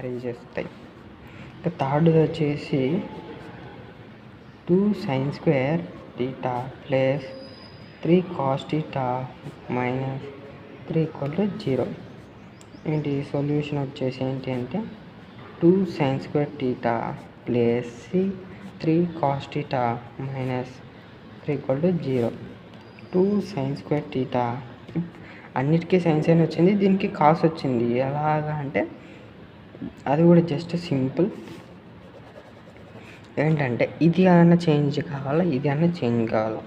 Carry చేస్తాయి. ఇక థర్డ్ది వచ్చేసి 2 sin square theta plus 3 cos theta minus 3 = 0. ఏంటి సొల్యూషన్ వచ్చేసి ఏంటి అంటే 2 sin square theta plus 3 cos theta minus 3 = 0. 2 sin square theta అన్నిటికీ సైన్స్ అని వచ్చింది, దీనికి కాస్ వచ్చింది. ఎలాగా అంటే అది కూడా జస్ట్ సింపుల్ ఏంటంటే ఇది అన్న చేంజ్ కావాలా, ఇది అన్న చేంజ్ కావాలా,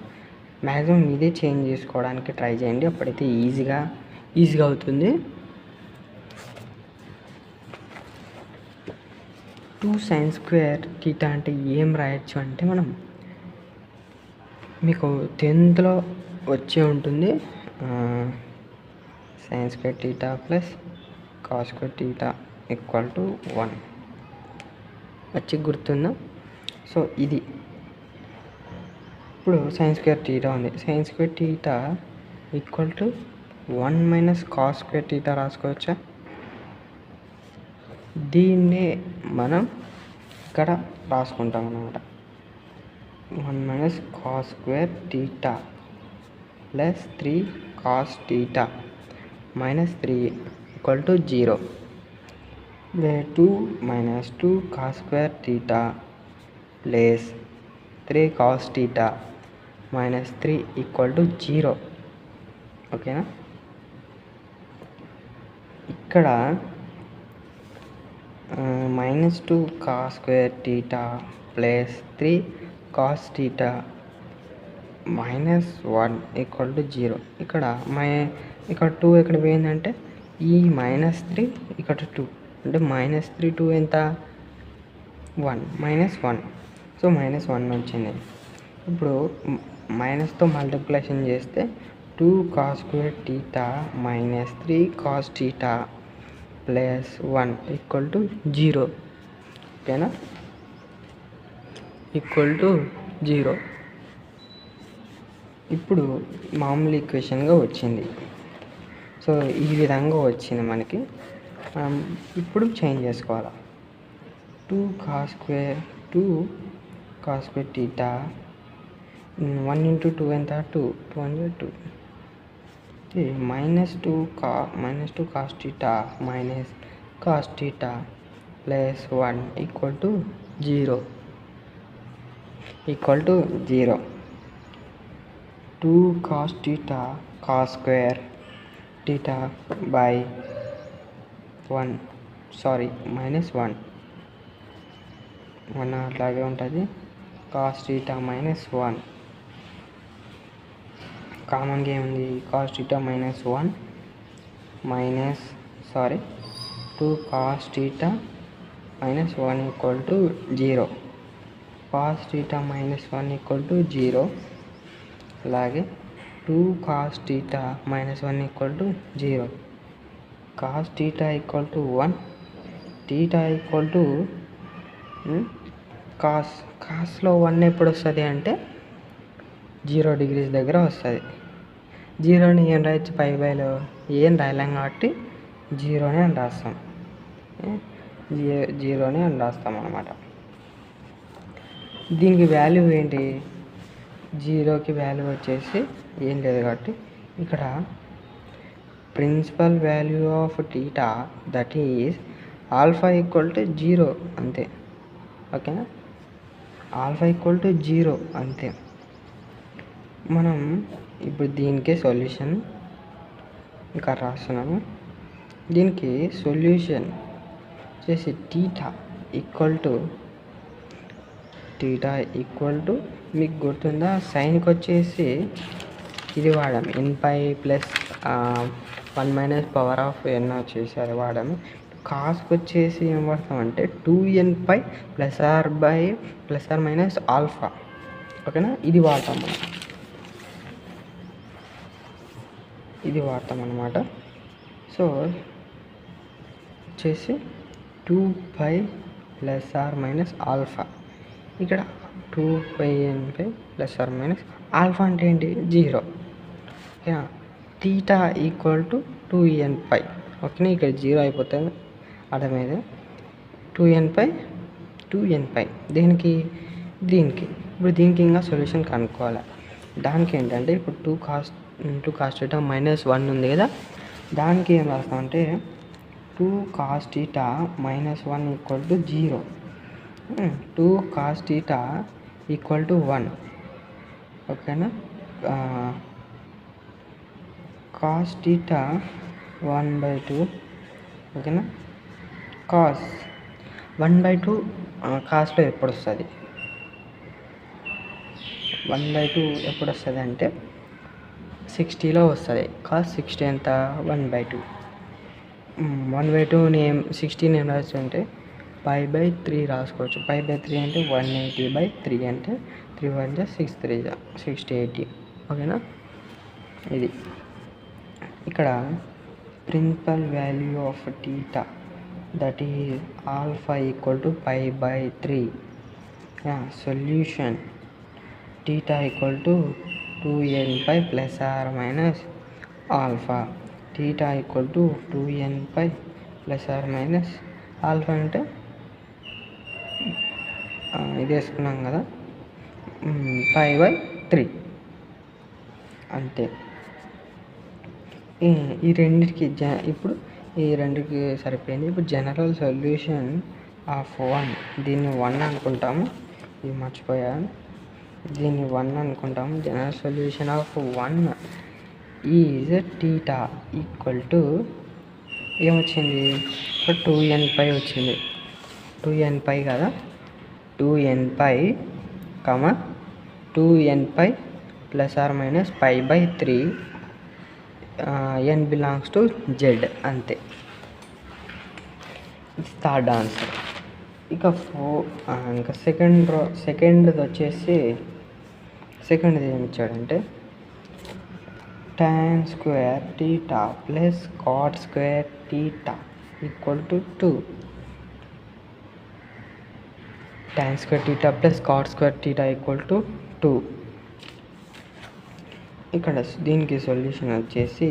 మ్యాక్సిమం ఇదే చేంజ్ చేసుకోవడానికి ట్రై చేయండి, అప్పుడైతే ఈజీగా అవుతుంది. 2 sin square theta అంటే ఏం రాయొచ్చు అంటే మనం మీకు 10th వచ్చే ఉంటుంది. sin square theta plus cos square theta = 1 వచ్చి గుర్తుందా? సో ఇది ఇప్పుడు sin square theta ఉంది. sin square theta = 1 - cos square theta రాసుకోవచ్చా? దీన్నే మనం ఇక్కడ రాసుకుంటాం అన్నమాట. 1 - cos square theta plus 3 cos theta minus 3 = 0. 2 - 2 cos square theta plus 3 cos theta minus 3 = 0. ఓకేనా? ఇక్కడ -2 cos square theta plus 3 cos theta minus 1 = 0. ఇక్కడ 2 ఎక్కడ పోయిందంటే ఈ -3 ఇక్కడ 2 అంటే -3 2 ఎంత 1 -1. సో -1 వచ్చింది. ఇప్పుడు మైనస్తో మల్టిప్లికేషన్ చేస్తే 2 cos square theta minus 3 cos theta plus 1 = 0. ఓకేనా? =0. ఇప్పుడు మామూలు ఈక్వేషన్గా వచ్చింది. సో ఈ విధంగా వచ్చింది మనకి. ఇప్పుడు చేంజ్ చేసుకోవాలి. 2 cos square theta 1 × 2 ఎంత 2 2 -2 cos theta minus cos theta plus 1 = 0. 2 cos theta cos square theta by 1 అట్లాగే ఉంటుంది. cos theta మైనస్ 1 కామన్గా ఏముంది, cos theta minus 1 2 cos theta minus 1 = 0. cos theta minus 1 = 0. అలాగే 2 cos theta minus 1 = 0. cos theta = 1 theta కాస్లో 1 ఎప్పుడు వస్తుంది అంటే 0 degrees దగ్గర వస్తుంది. 0ని ఏం రాయొచ్చు, π/లో ఏం రాయలేం కాబట్టి 0ని అని రాస్తాం. 0ని అని రాస్తాం అన్నమాట. దీనికి వాల్యూ ఏంటి, 0కి వాల్యూ వచ్చేసి ఏం లేదు కాబట్టి ఇక్కడ principal value of theta that is alpha = 0 అంతే. ఓకేనా? ఆల్ఫా = 0 అంతే. మనం ఇప్పుడు దీనికే సొల్యూషన్ ఇంకా రాస్తున్నాము. దీనికి సొల్యూషన్ వచ్చేసి టీటా మీకు గుర్తుందా, సైన్కి వచ్చేసి ఇది వాడాం, n/, plus 1 - power of n వచ్చేసి అది వాడాము. కాస్కి వచ్చేసి ఏం వాడతామంటే 2n/, ± ఆల్ఫా. ఓకేనా? ఇది వాడతాం అన్నమాట. సో వచ్చేసి 2π ± ఆల్ఫా. ఇక్కడ 2πn/, ± ఆల్ఫా అంటే ఏంటి 0. ఓకేనా? Theta = 2n/. ఓకేనా? ఇక్కడ 0 అయిపోతుంది, అర్థమైంది. 2n పై దీనికి ఇప్పుడు దీనికి ఇంకా సొల్యూషన్ కనుక్కోవాలి. దానికి ఏంటంటే ఇప్పుడు 2 cos θ -1 ఉంది కదా, దానికి ఏం రాస్తామంటే 2 cos θ -1 = 0. 2 cos θ = 1. ఓకేనా. cos θ 1/2. ఓకేనా. cos 1/2 కాస్ట్లో ఎప్పుడు వస్తుంది? 1/2 ఎప్పుడు వస్తుంది అంటే 60లో వస్తుంది. cos 60 ఎంత? 1/2. 1/2 నేమ్ 60 ఏం రావచ్చు అంటే π/3 రాసుకోవచ్చు. π/3 అంటే 180/3 అంటే 3 1 6 3 60. ఓకేనా. ఇది ఇక్కడ principal value of θ, that is alpha = π/3. Solution θ = 2nπ ± alpha. θ = 2nπ ± alpha అంటే ఇది వేసుకున్నాం కదా, π/3 అంతే. ఈ రెండింటికి ఇప్పుడు ఈ రెండుకి సరిపోయింది. ఇప్పుడు జనరల్ సొల్యూషన్ ఆఫ్ 1, దీన్ని 1 అనుకుంటాము. ఇది మర్చిపోయాను, దీన్ని 1 అనుకుంటాము. జనరల్ సొల్యూషన్ ఆఫ్ 1 ఈజ్ θ ఏమొచ్చింది? ఇప్పుడు 2nπ వచ్చింది. 2nπ కదా, 2nπ 2nπ ± π/3. n belongs to z అంతే. Third answer. ఇంకా సెకండ్ది వచ్చేసి సెకండ్ది ఏమి ఇచ్చాడంటే tan² θ + cot² θ = 2. tan² θ + cot² θ = 2. ఇక్కడ దీనికి సొల్యూషన్ వచ్చేసి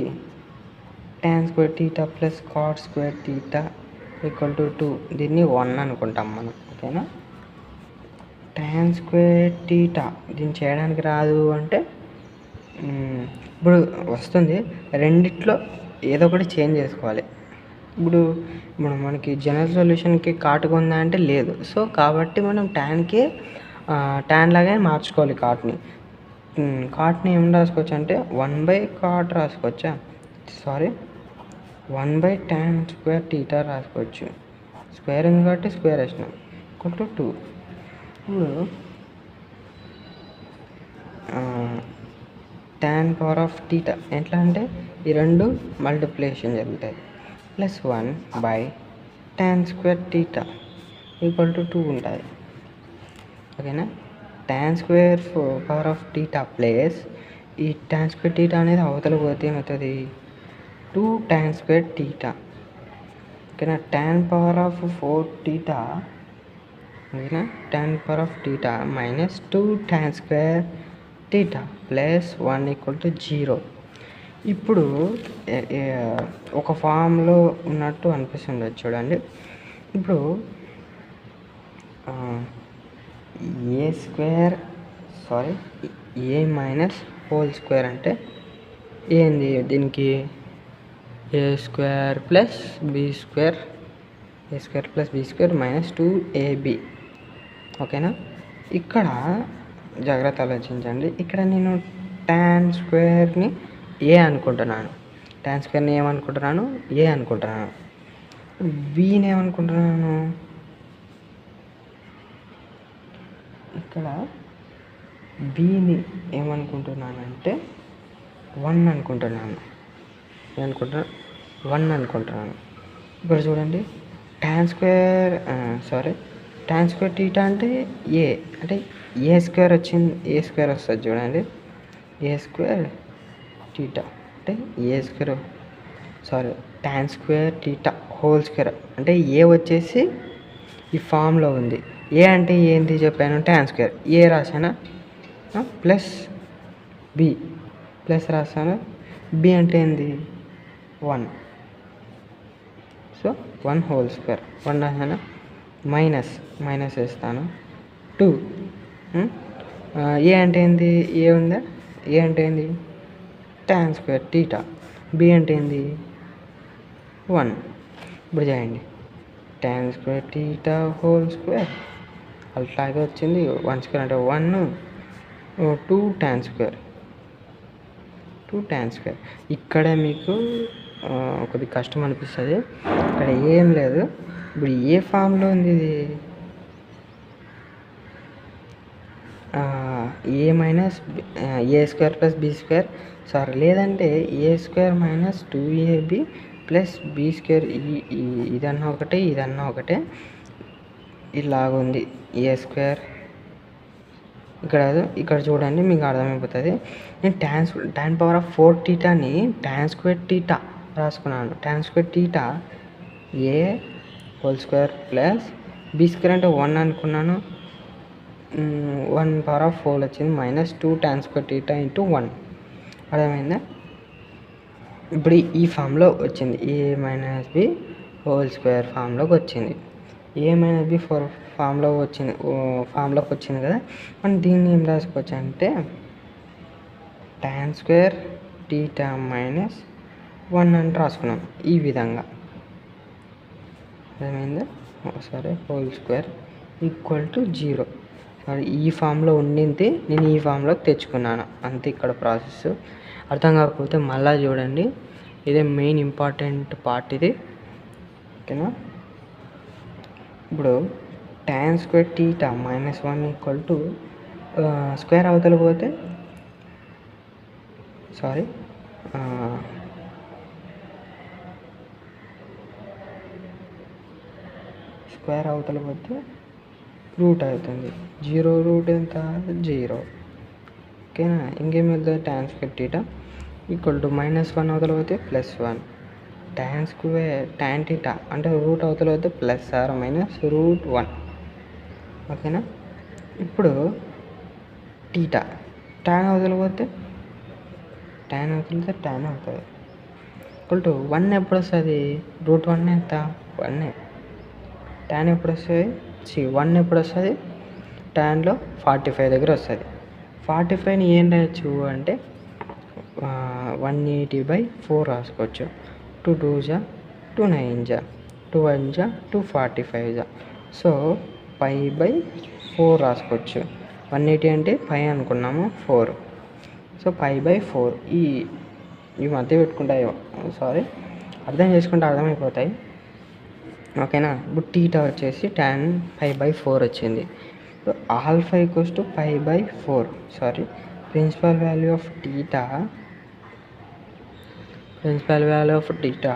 tan² θ + cot² θ = 2. దీన్ని 1 అనుకుంటాం మనం. ఓకేనా. tan² θ దీన్ని చేయడానికి రాదు అంటే ఇప్పుడు వస్తుంది. రెండిట్లో ఏదో ఒకటి చేంజ్ చేసుకోవాలి. ఇప్పుడు మనకి జనరల్ సొల్యూషన్కి కాటుగా ఉందా అంటే లేదు. సో కాబట్టి మనం ట్యాన్ లాగే మార్చుకోవాలి కాట్ని. కాట్ని ఏం రాసుకోవచ్చు అంటే 1/cot రాసుకోవచ్చా? సారీ, 1/tan² θ రాసుకోవచ్చు. స్క్వేర్ ఉంది కాబట్టి స్క్వేర్ వేసినాం = 2. ఇప్పుడు tan పవర్ ఆఫ్ θ ఎట్లా అంటే ఈ రెండు మల్టిప్లికేషన్ జరుగుతాయి. +1/tan² θ = 2 ఉంటుంది. ఓకేనా. tan² పవర్ ఆఫ్ θ ప్లస్ ఈ tan² θ అనేది అవతల పోతే ఏమవుతుంది? 2tan² θ. ఓకేనా. tan power of 4θ. ఓకేనా. tan power of θ -2tan² θ +1 = 0. ఇప్పుడు ఒక ఫామ్లో ఉన్నట్టు అనిపిస్తుంది చూడండి. ఇప్పుడు a² అంటే ఏంది? దీనికి a² + b² -2ab. ఓకేనా. ఇక్కడ జాగ్రత్త ఆలోచించండి. ఇక్కడ నేను tan²ని ఏ అనుకుంటున్నాను, tan²ని ఏమనుకుంటున్నాను? ఏ అనుకుంటున్నాను. బీని ఏమనుకుంటున్నాను? ఇక్కడ బీని ఏమనుకుంటున్నానంటే 1 అనుకుంటున్నాను. ఏమనుకుంటున్నాను? 1 అనుకుంటున్నాను. ఇప్పుడు చూడండి, tan² θ అంటే ఏ అంటే a² వచ్చింది. a² వస్తుంది చూడండి. a² θ అంటే tan² θ² అంటే ఏ వచ్చేసి ఈ ఫామ్లో ఉంది. ఏ అంటే ఏంటి చెప్పాను? tan². ఏ రాసానా? ప్లస్ బి ప్లస్ రాసాను. బి అంటే ఏంది? 1. సో 1² 1 రాసానా? మైనస్ వేస్తాను 2. ఏ అంటే ఏంది? ఏ ఉందా? ఏ అంటే ఏంది? tan square theta. బి అంటే ఏంది? 1. ఇప్పుడు చేయండి, tan square theta whole square అట్లాగే వచ్చింది. 1 స్క్వేర్ అంటే 1, 2 tan స్క్వేర్ ఇక్కడ మీకు కొద్దిగా కష్టం అనిపిస్తుంది. ఇక్కడ ఏం లేదు. ఇప్పుడు ఏ ఫామ్లో ఉంది ఇది? A minus a square plus b square, sorry, లేదంటే a square minus 2ab plus b square. ఇదన్నా ఒకటే, ఇదన్నా ఒకటే. ఇలాగుంది ఏ స్క్వేర్. ఇక్కడ చూడండి, మీకు అర్థమైపోతుంది. నేను tan పవర్ ఆఫ్ 4 టీటాని tan స్క్వేర్ టీటా రాసుకున్నాను. tan square theta a whole square plus b square అంటే 1 అనుకున్నాను. 1 పవర్ ఆఫ్ 4 వచ్చింది, minus 2 tan square theta into 1. అర్థమైందా? ఇప్పుడు ఈ ఫామ్లో వచ్చింది, ఏ మైనస్ బి హోల్ స్క్వేర్ ఫామ్లోకి వచ్చింది. ఏ మైనస్ బి ఫామ్లోకి వచ్చింది కదా. మనం దీన్ని ఏం రాసుకోవచ్చు అంటే tan స్క్వేర్ టీటా మైనస్ 1 అని రాసుకున్నాం ఈ విధంగా. అర్థమైందా? సరే, హోల్ స్క్వేర్ ఈక్వల్ టు 0. ఈ ఫామ్లో ఉండింది, నేను ఈ ఫామ్లోకి తెచ్చుకున్నాను అంతే. ఇక్కడ ప్రాసెస్ అర్థం కాకపోతే మళ్ళీ చూడండి, ఇదే మెయిన్ ఇంపార్టెంట్ పార్ట్ ఇది. ఓకేనా? ఇప్పుడు tan square theta minus 1 equal to square అవతల పోతే, సారీ, స్క్వేర్ అవతల పోతే రూట్ అవుతుంది. 0 రూట్ ఎంత? 0. ఓకేనా? ఇంకేం వెళ్తుంది? tan square theta equal to -1 అవతల పోతే +1. tan టీటా అంటే రూట్ అవతల పోతే ప్లస్ ఆర్ మైనస్ √1. ఓకేనా? ఇప్పుడు టీటా tan అవతల పోతే tan అవుతుంది. ఈక్వల్ టు 1 ఎప్పుడు వస్తుంది? √1 ఎంత? 1. tan ఎప్పుడు వస్తుంది? 1 ఎప్పుడు వస్తుంది? tanలో 45 దగ్గర వస్తుంది. 45ని ఏం రాయొచ్చు అంటే 180/4 రాసుకోవచ్చు. 2 2 2 9 2 1 245. సో π/4 రాసుకోవచ్చు. 180 అంటే π అనుకున్నాము, 4. సో π/4. ఈ మధ్య పెట్టుకుంటాయి, సారీ, అర్థం చేసుకుంటే అర్థమైపోతాయి. ఓకేనా? ఇప్పుడు టీటా వచ్చేసి tan π/4 వచ్చింది. Alpha equals to π/4. Sorry, principal value of theta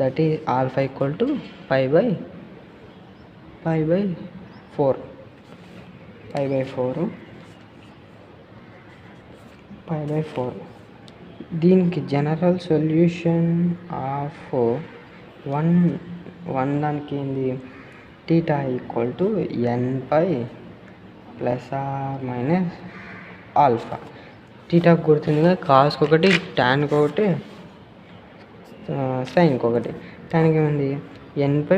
that is alpha equal to π/4. దీనికి జనరల్ సొల్యూషన్ ఆఫ్ 1 దానికి ఏంది? Theta equal to n/, ± alpha. Theta గుర్తుందిగా, కాస్కి ఒకటి, టాన్కి ఒకటి, సైన్కి ఒకటి. టాన్కి ఏముంది? n/, ±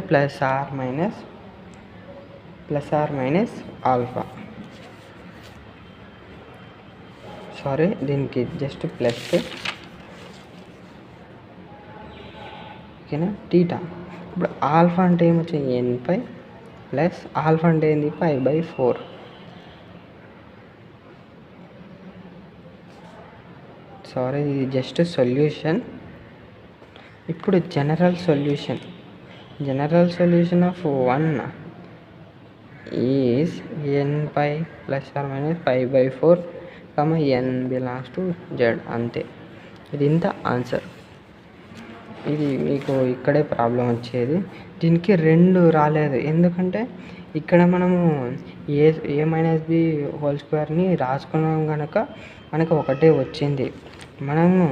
alpha. సారీ, దీనికి జస్ట్ ప్లస్. ఓకేనా? టీటా. ఇప్పుడు ఆల్ఫా అంటే ఏమొచ్చింది? n/, ప్లస్ ఆల్ఫా అంటే ఏంది? π/4. సారీ, ఇది జస్ట్ సొల్యూషన్. ఇప్పుడు general solution of 1 is n/, ± π/4, n belongs to z. అంతే. ఇది ఇంత ఆన్సర్. ఇది మీకు ఇక్కడే ప్రాబ్లం వచ్చేది. దీనికి 2 రాలేదు, ఎందుకంటే ఇక్కడ మనము ఏ మైనస్ బి హోల్ స్క్వేర్ని రాసుకున్నాం కనుక మనకు ఒకటే వచ్చింది. మనము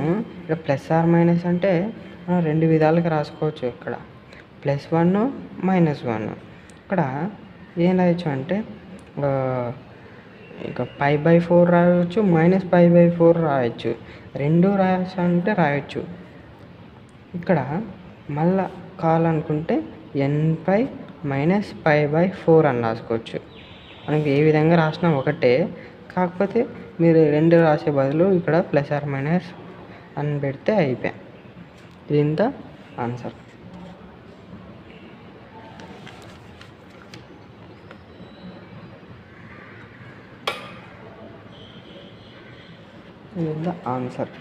ఇక్కడ ± అంటే మనం 2 విధాలుగా రాసుకోవచ్చు. ఇక్కడ +1, -1. ఇక్కడ ఏం రాయొచ్చు అంటే ఇక π/4 రాయవచ్చు, -π/4 రాయొచ్చు. 2 రాయొచ్చు అంటే రాయొచ్చు. ఇక్కడ మళ్ళా కావాలనుకుంటే n/, -π/4 అని రాసుకోవచ్చు. మనకి ఏ విధంగా రాసినా ఒకటే, కాకపోతే మీరు 2 రాసే బదులు ఇక్కడ ± అని పెడితే అయిపోయా. ఇది ఇంత ఆన్సర్. ఇది ఇంత ఆన్సర్.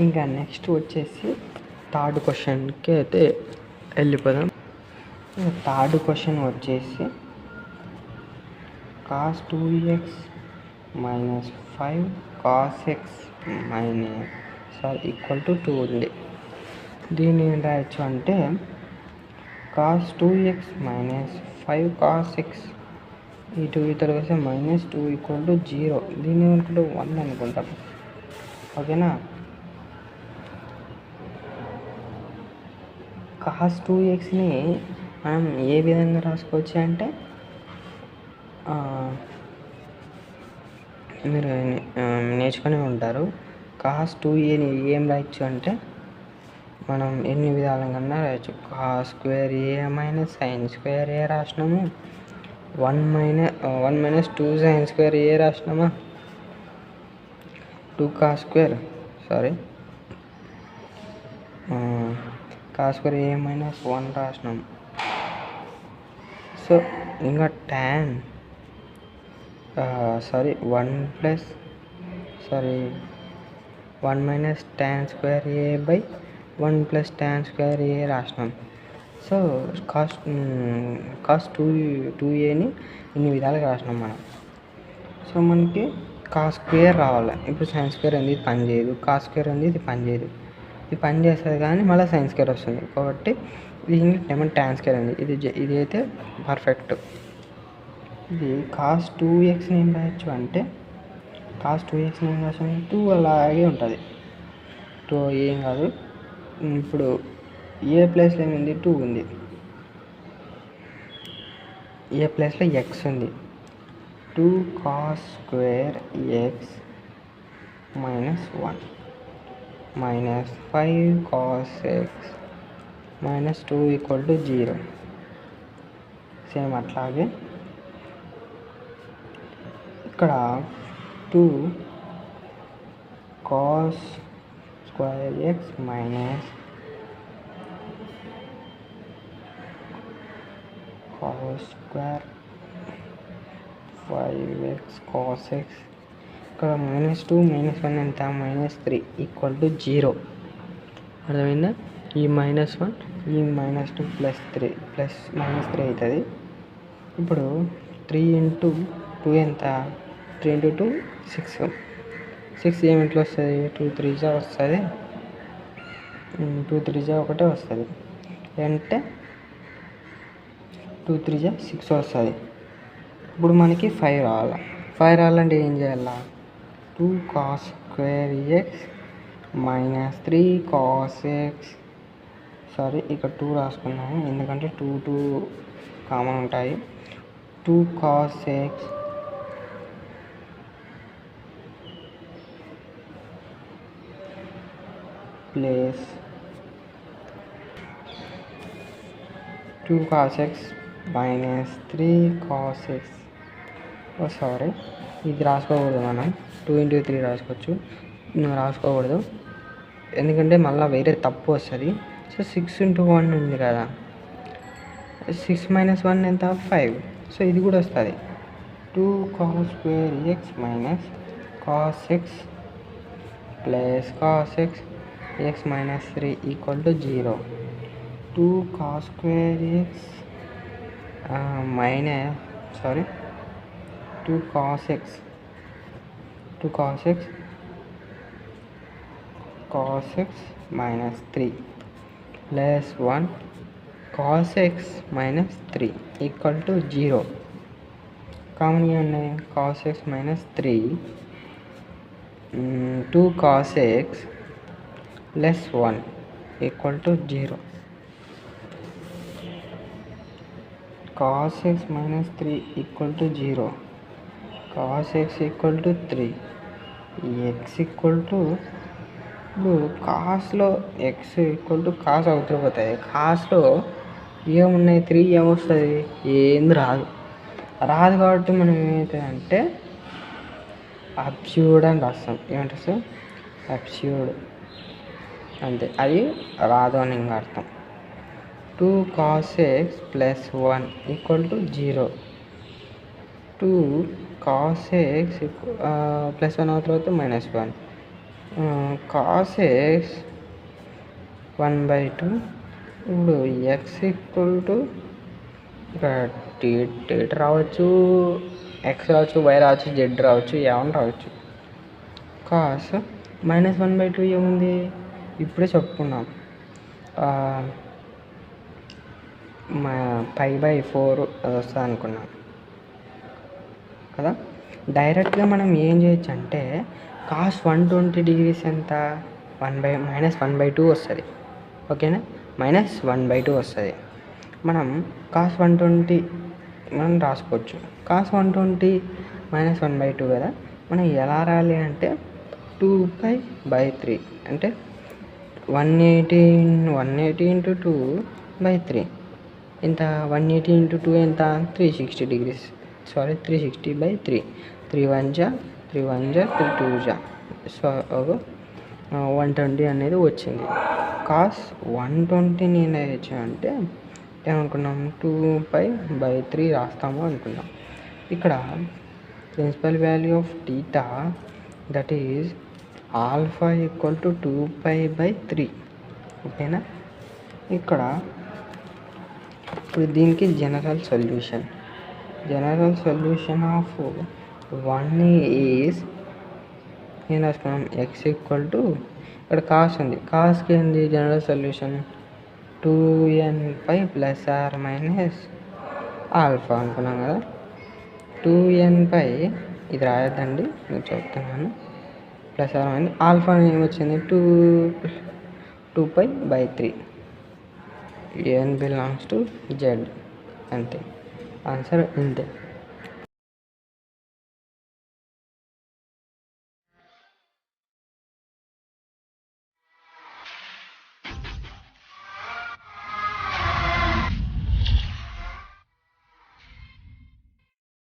ఇంకా నెక్స్ట్ వచ్చేసి థర్డ్ క్వశ్చన్కి అయితే వెళ్ళిపోదాం. థర్డ్ క్వశ్చన్ వచ్చేసి cos 2x - 5 cos x = 2 ఉంది. దీన్ని ఏం రాయొచ్చు అంటే cos 2x - 5 cos x ఇటు వస్తే -2 = 0. దీన్ని అనుకుంటే 1 అనుకుంటాం. ఓకేనా? cos 2xని మనం ఏ విధంగా రాసుకోవచ్చు అంటే మీరు నేర్చుకుని ఉంటారు. cos 2aని ఏం రాయొచ్చు అంటే మనం ఎన్ని విధాలుగా రాయొచ్చు. cos square a - sin square a రాసినాము, 1 - 2 sin square a రాసినామా, 2 cos square cos square a - 1 రాసినాం. సో ఇంకా 1 - tan square a/1 + tan square a రాసినాం. సో cos 2aని ఇన్ని విధాలుగా రాసినాం మనం. సో మనకి cos square రావాలి. ఇప్పుడు sin square అనేది పని చేయదు, cos square అనేది ఇది పని చేయదు. ఇది పని చేస్తుంది కానీ మళ్ళీ sin square వస్తుంది, కాబట్టి దీనికి ఏమన్నా tan square ఉంది. ఇది అయితే పర్ఫెక్ట్. ఇది cos 2xని ఏం రాయొచ్చు అంటే cos 2xని ఏం రాసాము, 2 అలాగే ఉంటుంది. 2 ఏం కాదు. ఇప్పుడు ఏ ప్లేస్లో ఏముంది, 2 ఉంది. ఏ ప్లేస్లో x ఉంది. 2 cos square x - 1 -5 cos x - 2 = 0. Same అట్లాగే ఇక్కడ 2 cos square x - 5x cos x, ఇక్కడ -2 - 1 ఎంత, -3 = 0. అర్థమైందా? ఈ -1 ఈ -2 +3 -3 అవుతుంది. ఇప్పుడు 3 × 2 ఎంత, 3 × 2 6. 6 ఏమింట్లో వస్తుంది, 2 × 3 వస్తుంది. 2 × 3 ఒకటే వస్తుంది, అంటే 2 × 3 = 6 వస్తుంది. ఇప్పుడు మనకి 5 రావాలి. 5 రావాలంటే ఏం చేయాలా, 2 cos square x - 3 cos x, ఇక్కడ 2 రాసుకున్నాము ఎందుకంటే 2 కామన్ ఉంటాయి. 2 cos x plus 2 cos x - 3 cos x. ఇది రాసుకోకూడదు, మనం 2 × 3 రాసుకోవచ్చు. రాసుకోకూడదు ఎందుకంటే మళ్ళీ వేరే తప్పు వస్తుంది. సో 6 × 1 ఉంది కదా, 6 - 1 ఎంత, 5. సో ఇది కూడా వస్తుంది. 2 cos square x - cos x plus cos x x - 3 = 0. 2 cos square x 2 cos x cos x - 3 plus 1 cos x - 3 = 0. Common ఉన్నాయి, cos x - 3 2 cos x plus 1 = 0. cos x - 3 = 0. cos x = 3, x = ఇప్పుడు కాస్లో X equal to cos అవుతూ పోతాయి. కాస్లో ఏమున్నాయి 3 ఏమొస్తుంది, ఏంది రాదు. కాబట్టి మనం ఏమవుతుందంటే అబ్స్యూడ్ అని రాస్తాం. ఏమంటారు సార్, అబ్స్యూడ్ అంతే, అది రాదు అని ఇంకా అర్థం. 2 cos x plus 1 equal to 0. 2 cos x plus 1 అవుతుంది -1. cos x 1/2. ఇప్పుడు ఎక్స్ ఈక్వల్ టు ఇక్కడ డేట్ రావచ్చు, ఎక్స్ రావచ్చు, వై రావచ్చు, జెడ్ రావచ్చు, ఏమని రావచ్చు. కాస్ -1/2 ఏముంది, ఇప్పుడే చెప్పుకున్నాం, π/4 అది వస్తుంది అనుకున్నాం కదా. డైరెక్ట్గా మనం ఏం చేయొచ్చు అంటే కాస్ 120 డిగ్రీస్ ఎంత, -1/2 వస్తుంది. ఓకేనా, -1/2 వస్తుంది. మనం కాస్ 120 మనం రాసుకోవచ్చు. కాస్ 120 -1/2 కదా. మనం ఎలా రాయాలి అంటే 2π/3 అంటే 180 × 2/3 ఎంత, 180 × 2 ఎంత, 360 డిగ్రీస్. 360/3. 3 1 జా 3 1 జా 3 2 జా 120 అనేది వచ్చింది. కాస్ 120 నేను అంటే ఏమనుకున్నాం, 2π/3 రాస్తాము అనుకున్నాం. ఇక్కడ principal value of theta that is alpha equal to 2π/3. ఓకేనా. ఇక్కడ ఇప్పుడు దీనికి జనరల్ సొల్యూషన్ ఆఫ్ 1 ఈజ్ ఏం రాసుకున్నాం, ఎక్స్ ఈక్వల్ టు ఇక్కడ కాస్ ఉంది, కాస్కి ఏంది జనరల్ సొల్యూషన్ 2nπ ± ఆల్ఫా అనుకున్నాం కదా. 2nπ ఇది రాయొద్దండి, నేను చెప్తున్నాను, ± ఆల్ఫా ఏమొచ్చింది 2π/3. n బిలాంగ్స్ టు జెడ్, అంతే ఆన్సర్ ఇంతే.